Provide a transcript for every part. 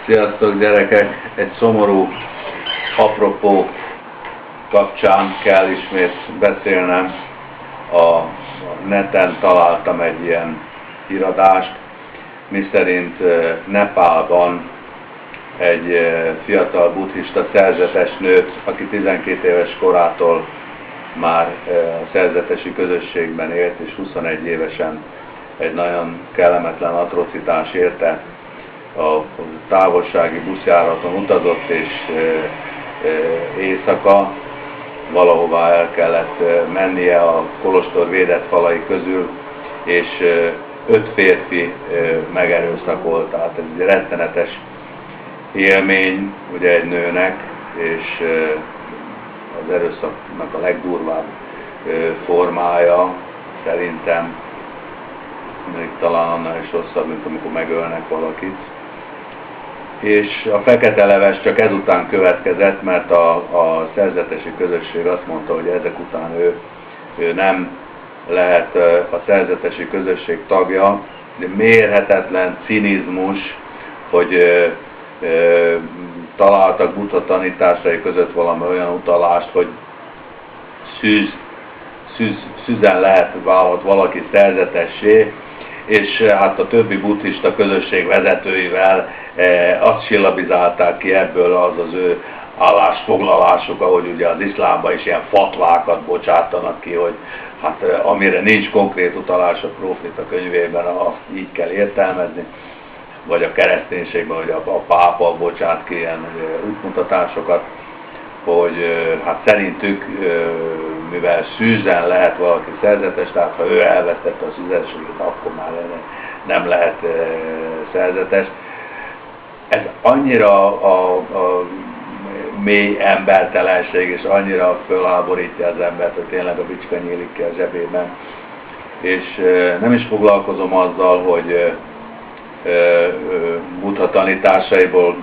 Sziasztok gyerekek! Egy szomorú apropó kapcsán kell ismét beszélnem. A neten találtam egy ilyen híradást, miszerint Nepálban egy fiatal buddhista szerzetes nőt, aki 12 éves korától már a szerzetesi közösségben élt, és 21 évesen egy nagyon kellemetlen atrocitás érte. A távolsági buszjáraton utazott, és éjszaka valahová el kellett mennie a kolostor védett falai közül, és 5 férfi megerőszakolt. Tehát ez egy rettenetes élmény ugye egy nőnek, és az erőszaknak a legdurvább formája szerintem még talán annál is rosszabb, mint amikor megölnek valakit. És a fekete leves csak ezután következett, mert a szerzetesi közösség azt mondta, hogy ezek után ő nem lehet a szerzetesi közösség tagja, de mérhetetlen cinizmus, hogy találtak Buddha tanításai között valami olyan utalást, hogy szűzen válhat valaki szerzetessé, és hát a többi buddhista közösség vezetőivel azt sillabizálták ki ebből az ő állásfoglalásuk, ahogy ugye az iszlámban is ilyen fatvákat bocsátanak ki, hogy hát amire nincs konkrét utalás a próféta könyvében, azt így kell értelmezni, vagy a kereszténységben, hogy a pápa bocsát ki ilyen útmutatásokat, hogy hát szerintük, mivel szűzen lehet valaki szerzetes, tehát ha ő elvesztette a szűzenséget, akkor már nem lehet szerzetes. Ez annyira a mély embertelenség, és annyira fölháborítja az embert, hogy tényleg a bicska nyílik ki a zsebében. És nem is foglalkozom azzal, hogy Buddha tanításaiból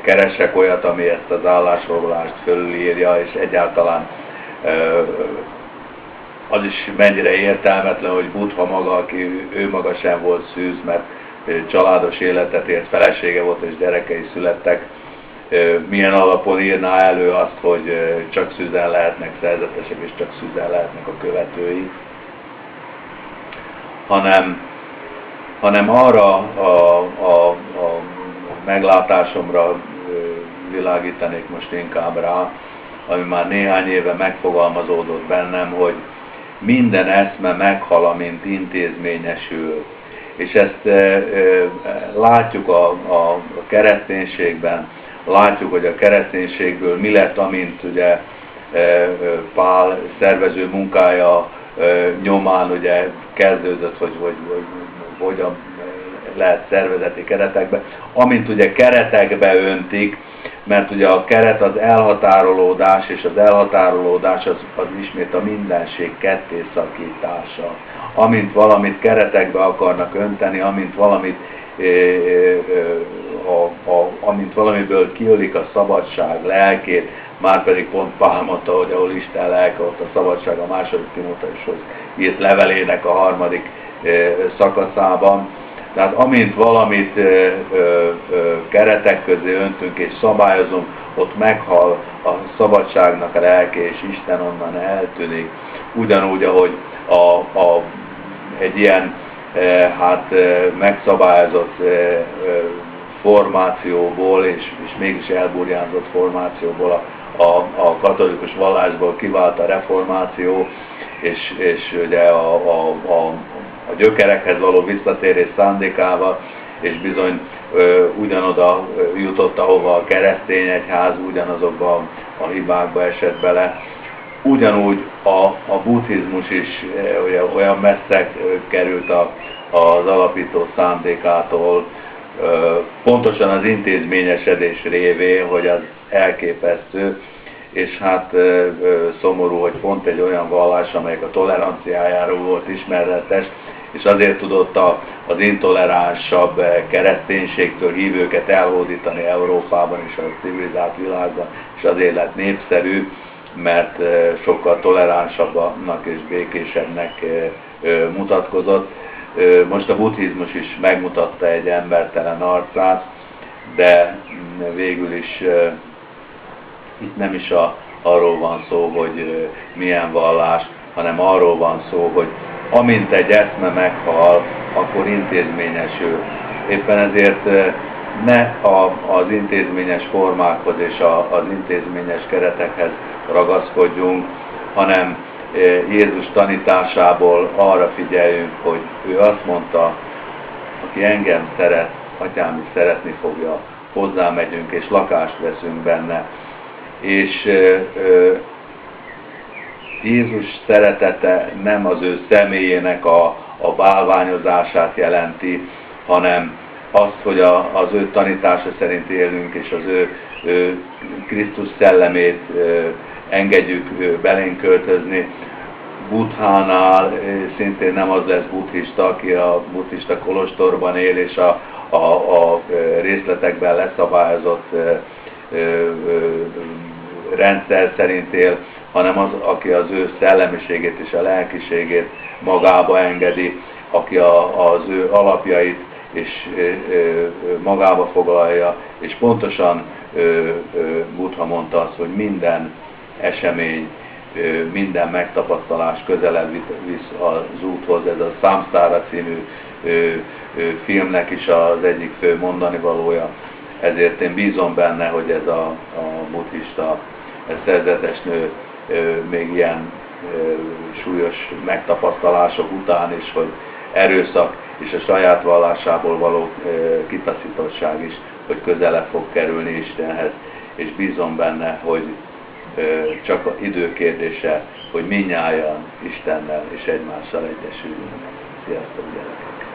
keresek olyat, ami ezt az állásfoglalást fölülírja, és egyáltalán az is mennyire értelmetlen, hogy Buddha maga, aki ő maga sem volt szűz, mert családos életet élt, felesége volt és gyerekei születtek, milyen alapon írná elő azt, hogy csak szűzen lehetnek szerzetesek, és csak szűzen lehetnek a követői, hanem arra a meglátásomra világítanék most inkább rá, ami már néhány éve megfogalmazódott bennem, hogy minden eszme meghal, amint intézményesül. És ezt látjuk a kereszténységben, látjuk, hogy a kereszténységből mi lett, amint ugye Pál szervező munkája nyomán ugye kezdődött, hogy hogyan lehet szervezeti keretekbe, amint ugye keretekbe öntik, mert ugye a keret az elhatárolódás, és az elhatárolódás az ismét a mindenség kettészakítása. Amint valamit keretekbe akarnak önteni, amint valamiből kiölik a szabadság lelkét, márpedig pont Pál mondta, hogy ahol Isten lelke, ott a szabadság, a második Timóteushoz írt levelének a 3. szakaszában. Tehát amint valamit keretek közé öntünk és szabályozunk, ott meghal a szabadságnak a lelke, és Isten onnan eltűnik. Ugyanúgy, ahogy egy ilyen megszabályozott formációból, és mégis elburjánzott formációból a katolikus vallásból kivált a reformáció, és ugye a gyökerekhez való visszatérés szándékával, és bizony ugyanoda jutott, ahova a keresztény egyház ugyanazokba a hibákba esett bele. Ugyanúgy a buddhizmus is olyan messze került az alapító szándékától, pontosan az intézményesedés révén, hogy az elképesztő, és hát szomorú, hogy pont egy olyan vallás, amelyik a toleranciájáról volt ismeretes, és azért tudott az intoleránsabb kereszténységtől hívőket elhódítani Európában és a civilizált világban, és azért lett népszerű, mert sokkal toleránsabbnak és békésebbnek mutatkozott. Most a buddhizmus is megmutatta egy embertelen arcát, de végül is itt nem is arról van szó, hogy milyen vallás, hanem arról van szó, hogy amint egy eszme meghal, akkor intézményesül. Éppen ezért ne az intézményes formákhoz és az intézményes keretekhez ragaszkodjunk, hanem Jézus tanításából arra figyeljünk, hogy ő azt mondta, aki engem szeret, Atyám is szeretni fogja, hozzá megyünk és lakást veszünk benne. És Jézus szeretete nem az ő személyének a bálványozását jelenti, hanem azt, hogy az ő tanítása szerint élünk, és az ő Krisztus szellemét engedjük belénk költözni. Buddhánál szintén nem az lesz buddhista, aki a buddhista kolostorban él, és a részletekben leszabályozott rendszer szerint él, hanem az, aki az ő szellemiségét és a lelkiségét magába engedi, aki az ő alapjait és magába foglalja, és pontosan Buddha mondta azt, hogy minden esemény, minden megtapasztalás közelebb visz az úthoz. Ez a Samsara című filmnek is az egyik fő mondani valója. Ezért én bízom benne, hogy ez a buddhista szerzetes nő még ilyen súlyos megtapasztalások után is, hogy erőszak és a saját vallásából való kitaszítottság is, hogy közelebb fog kerülni Istenhez, és bízom benne, hogy csak az idő kérdése, hogy mindnyájan Istennel és egymással egyesülünk. Sziasztok, gyerekek!